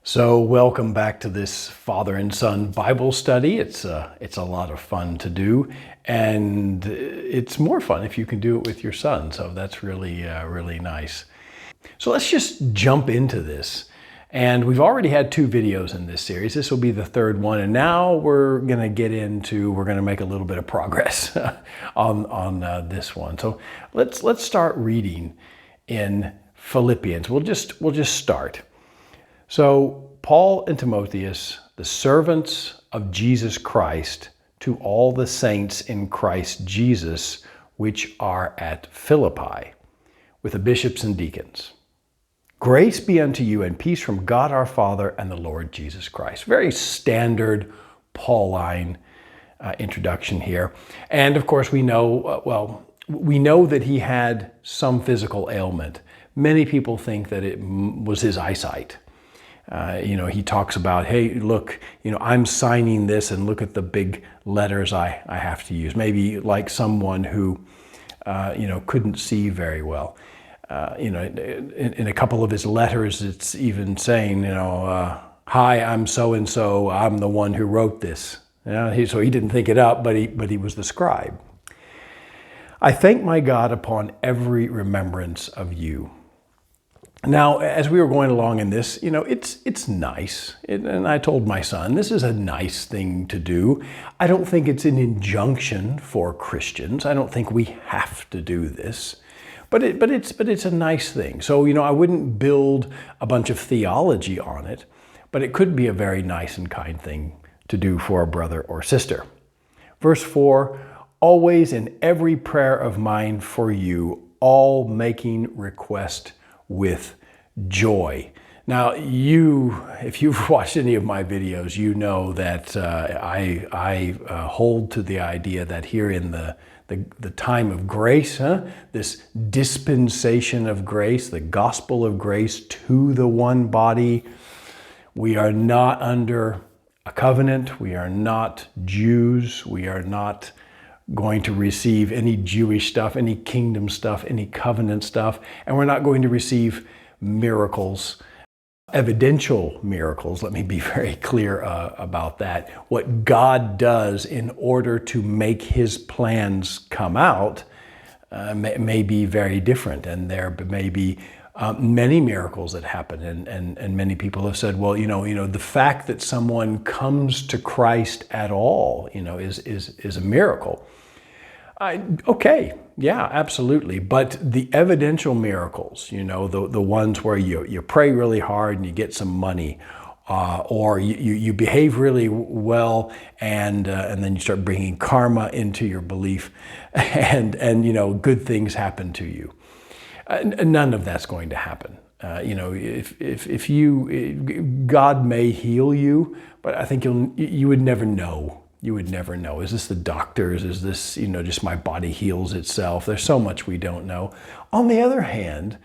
So welcome back to this father and son Bible study. It's a lot of fun to do, and it's more fun if you can do it with your son. So that's really nice. So let's just jump into this. And we've already had 2 videos in this series. This will be the 3rd one, and now we're going to make a little bit of progress on this one. So let's start reading in Philippians. We'll just start. So, Paul and Timotheus, the servants of Jesus Christ, to all the saints in Christ Jesus, which are at Philippi, with the bishops and deacons. Grace be unto you and peace from God our Father and the Lord Jesus Christ. Very standard Pauline introduction here. And of course we know, we know that he had some physical ailment. Many people think that it was his eyesight. He talks about, hey, look, I'm signing this and look at the big letters I have to use. Maybe like someone who, couldn't see very well. In a couple of his letters, it's even saying, hi, I'm so-and-so, I'm the one who wrote this. So he didn't think it up, but he was the scribe. I thank my God upon every remembrance of you. Now, as we were going along in this, it's nice. And I told my son, this is a nice thing to do. I don't think it's an injunction for Christians. I don't think we have to do this. But it's a nice thing. So, I wouldn't build a bunch of theology on it, but it could be a very nice and kind thing to do for a brother or sister. Verse 4, always in every prayer of mine for you, all making request with joy. Now, if you've watched any of my videos, you know that I hold to the idea that here in the time of grace, this dispensation of grace, the gospel of grace to the one body, we are not under a covenant. We are not Jews. We are not going to receive any Jewish stuff, any kingdom stuff, any covenant stuff, and we're not going to receive miracles, evidential miracles. Let me be very clear about that. What God does in order to make his plans come out may be very different, and there may be many miracles that happen, and many people have said, well, the fact that someone comes to Christ at all, is a miracle. Okay, yeah, absolutely. But the evidential miracles, the ones where you pray really hard and you get some money, or you behave really well, and then you start bringing karma into your belief, and good things happen to you. None of that's going to happen. If God may heal you, but I think you would never know. You would never know. Is this the doctors? Is this, just my body heals itself? There's so much we don't know. On the other hand,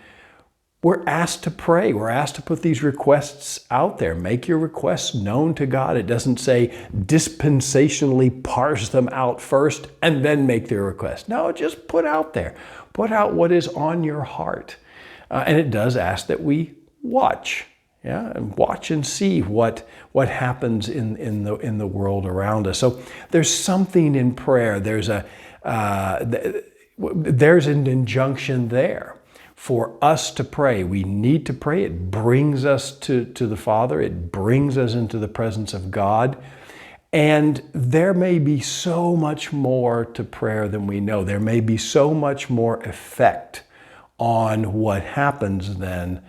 we're asked to pray. We're asked to put these requests out there. Make your requests known to God. It doesn't say dispensationally parse them out first and then make their request. No, just put out there. Put out what is on your heart. And it does ask that we watch. And watch and see what happens in the world around us. So there's something in prayer. There's an injunction there for us to pray. We need to pray. It brings us to the Father. It brings us into the presence of God. And there may be so much more to prayer than we know. There may be so much more effect on what happens than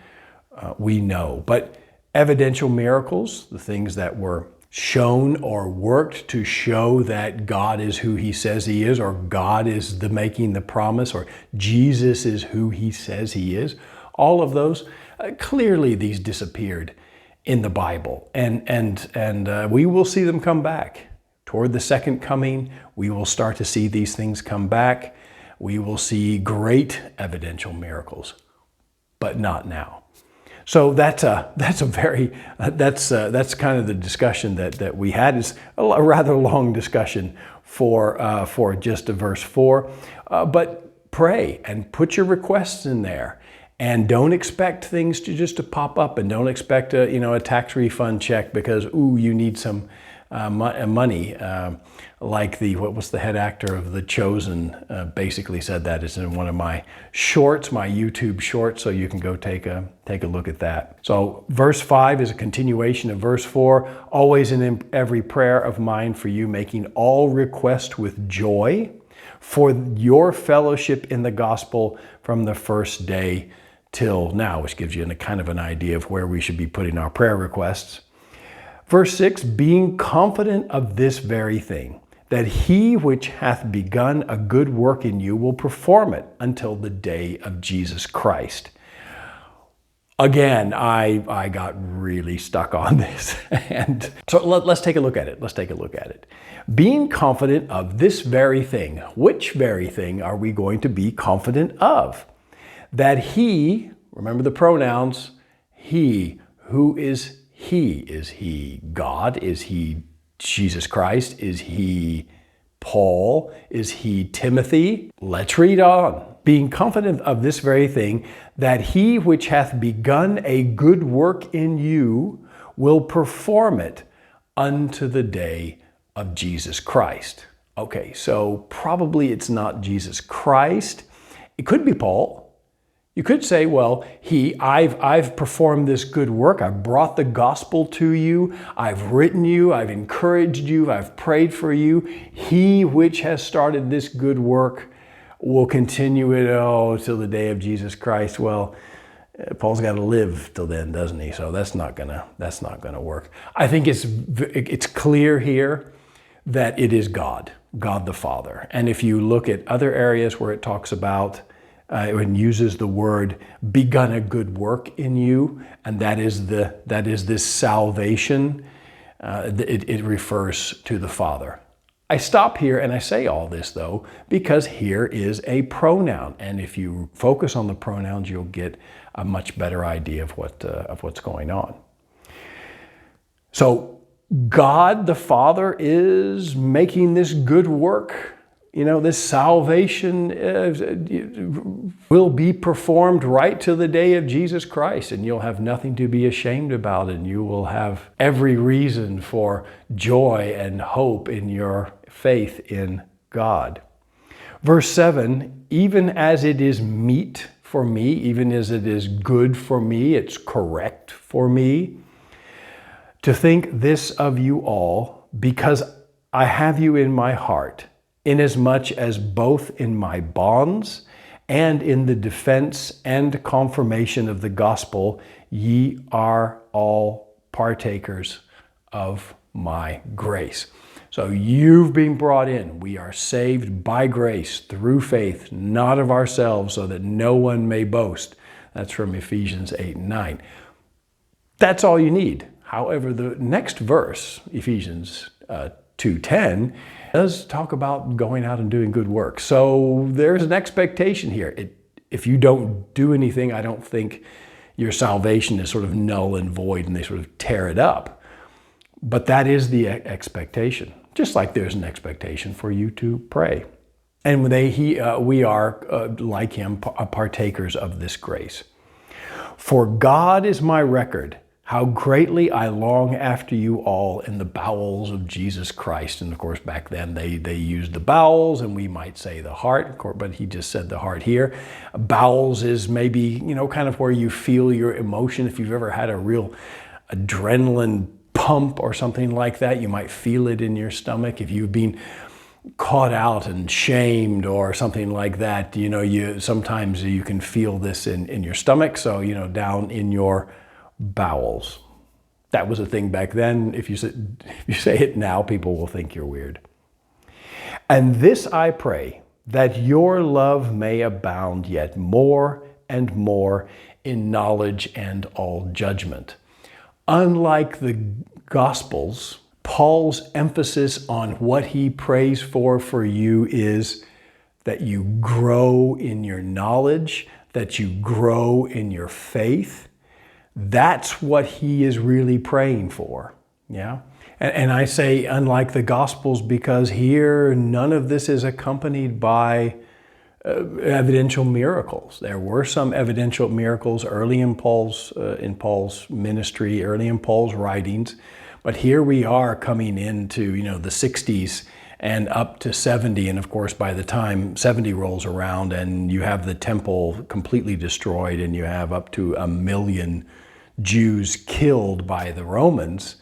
we know. But evidential miracles, the things that were shown or worked to show that God is who he says he is, or God is making the promise, or Jesus is who he says he is, all of those, clearly these disappeared in the Bible. And we will see them come back. Toward the second coming, we will start to see these things come back. We will see great evidential miracles, but not now. So that's kind of the discussion that we had. It's a rather long discussion for just a verse 4, but pray and put your requests in there, And don't expect things to pop up, and don't expect a tax refund check because, ooh, you need some money. Like what was the head actor of The Chosen basically said that. It's in one of my shorts, my YouTube shorts, so you can go take a look at that. So verse 5 is a continuation of verse 4. Always in every prayer of mine for you, making all request with joy for your fellowship in the gospel from the first day till now, which gives you a kind of an idea of where we should be putting our prayer requests. Verse 6, being confident of this very thing, that he which hath begun a good work in you will perform it until the day of Jesus Christ. Again, I got really stuck on this. And so let's take a look at it. Being confident of this very thing. Which very thing are we going to be confident of? That he, remember the pronouns, he. Who is he? Is he God? Is he Jesus Christ? Is he Paul? Is he Timothy? Let's read on. Being confident of this very thing, that he which hath begun a good work in you will perform it unto the day of Jesus Christ. Okay, so probably it's not Jesus Christ. It could be Paul. You could say, well, I've performed this good work. I've brought the gospel to you. I've written you. I've encouraged you. I've prayed for you. He which has started this good work will continue it till the day of Jesus Christ. Well, Paul's got to live till then, doesn't he? So that's not gonna work. I think it's clear here that it is God the Father. And if you look at other areas where it talks about and uses the word begun a good work in you, and that is this salvation, it refers to the Father. I stop here and I say all this though because here is a pronoun, and if you focus on the pronouns, you'll get a much better idea of what's going on. So God the Father is making this good work. This salvation will be performed right to the day of Jesus Christ, and you'll have nothing to be ashamed about, and you will have every reason for joy and hope in your faith in God. Verse 7, even as it is meet for me, even as it is good for me, it's correct for me to think this of you all, because I have you in my heart, inasmuch as both in my bonds and in the defense and confirmation of the gospel, ye are all partakers of my grace. So you've been brought in. We are saved by grace through faith, not of ourselves, so that no one may boast. That's from Ephesians 8 and 9. That's all you need. However, the next verse, Ephesians 2:10, does talk about going out and doing good work. So there's an expectation here. If you don't do anything, I don't think your salvation is sort of null and void and they sort of tear it up. But that is the expectation. Just like there's an expectation for you to pray. And we are, like him, partakers of this grace. For God is my record, how greatly I long after you all in the bowels of Jesus Christ. And of course, back then they used the bowels, and we might say the heart, but he just said the heart here. Bowels is maybe, kind of where you feel your emotion. If you've ever had a real adrenaline pump or something like that, you might feel it in your stomach. If you've been caught out and shamed or something like that, sometimes you can feel this in your stomach. So, down in your bowels. That was a thing back then. If you say it now, people will think you're weird. And this I pray, that your love may abound yet more and more in knowledge and all judgment. Unlike the Gospels, Paul's emphasis on what he prays for you is that you grow in your knowledge, that you grow in your faith. That's what he is really praying for. Yeah. And I say unlike the Gospels because here none of this is accompanied by evidential miracles. There were some evidential miracles early in Paul's ministry, early in Paul's writings, but here we are coming into the 60s and up to 70, and of course by the time 70 rolls around and you have the temple completely destroyed and you have up to 1 million Jews killed by the Romans,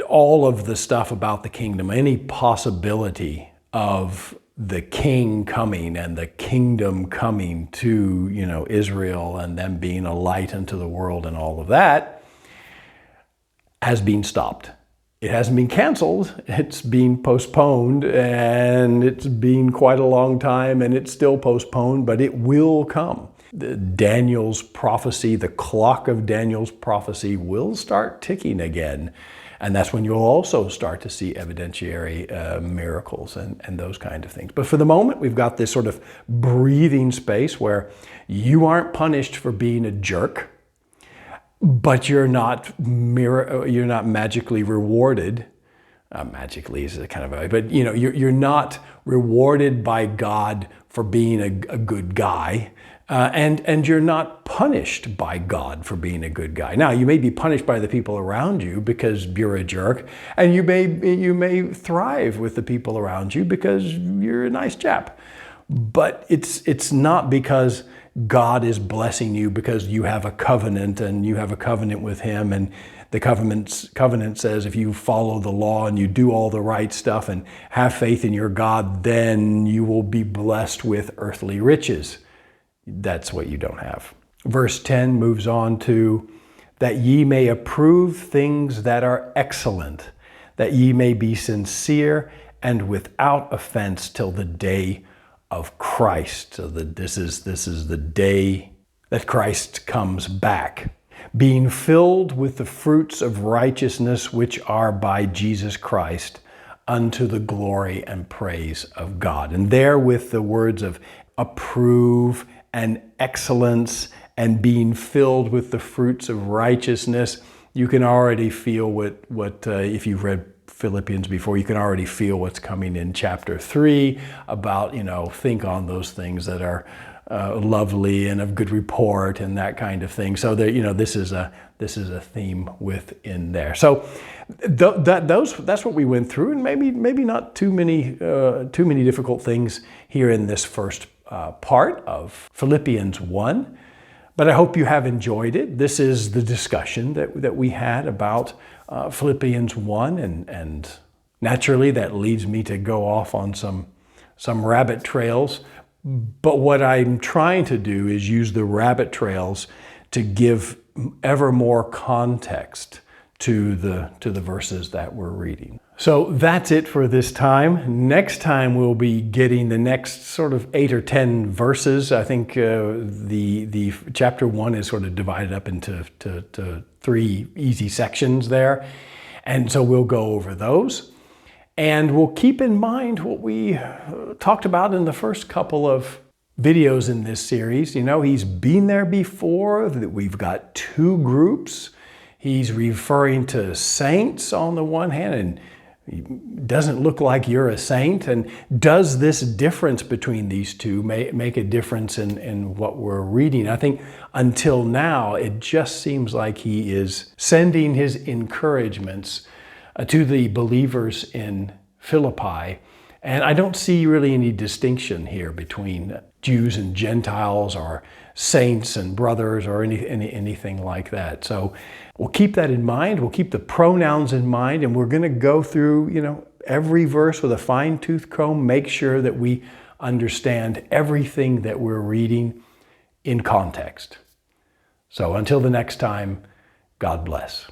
all of the stuff about the kingdom, any possibility of the king coming and the kingdom coming to Israel and them being a light unto the world and all of that has been stopped. It hasn't been canceled, it's been postponed, and it's been quite a long time, and it's still postponed, but it will come. Daniel's prophecy, the clock of Daniel's prophecy will start ticking again. And that's when you'll also start to see evidentiary miracles and those kind of things. But for the moment, we've got this sort of breathing space where you aren't punished for being a jerk, but you're not magically rewarded. Magically is a kind of but you're not rewarded by God for being a good guy. And you're not punished by God for being a good guy. Now, you may be punished by the people around you because you're a jerk, and you may thrive with the people around you because you're a nice chap. But it's not because God is blessing you because you have a covenant and you have a covenant with Him, and the covenant says if you follow the law and you do all the right stuff and have faith in your God, then you will be blessed with earthly riches. That's what you don't have. Verse 10 moves on to, that ye may approve things that are excellent, that ye may be sincere and without offense till the day of Christ. So this is the day that Christ comes back, being filled with the fruits of righteousness which are by Jesus Christ, unto the glory and praise of God. And there with the words of approve and excellence and being filled with the fruits of righteousness, you can already feel what if you've read Philippians before, you can already feel what's coming in chapter 3 about, think on those things that are lovely and of good report and that kind of thing. So that, this is a theme within there. So that's what we went through, and maybe not too many difficult things here in this first part of Philippians 1, but I hope you have enjoyed it. This is the discussion that we had about Philippians 1, and naturally that leads me to go off on some rabbit trails, but what I'm trying to do is use the rabbit trails to give ever more context to the verses that we're reading. So that's it for this time. Next time we'll be getting the next sort of 8 or 10 verses. I think the chapter 1 is sort of divided up into to 3 easy sections there. And so we'll go over those. And we'll keep in mind what we talked about in the first couple of videos in this series. He's been there before, that we've got 2 groups. He's referring to saints on the one hand, and it doesn't look like you're a saint. And does this difference between these two make a difference in what we're reading? I think until now, it just seems like he is sending his encouragements to the believers in Philippi. And I don't see really any distinction here between Jews and Gentiles or saints and brothers or anything like that. So we'll keep that in mind. We'll keep the pronouns in mind, and we're going to go through, every verse with a fine-tooth comb, make sure that we understand everything that we're reading in context. So until the next time, God bless.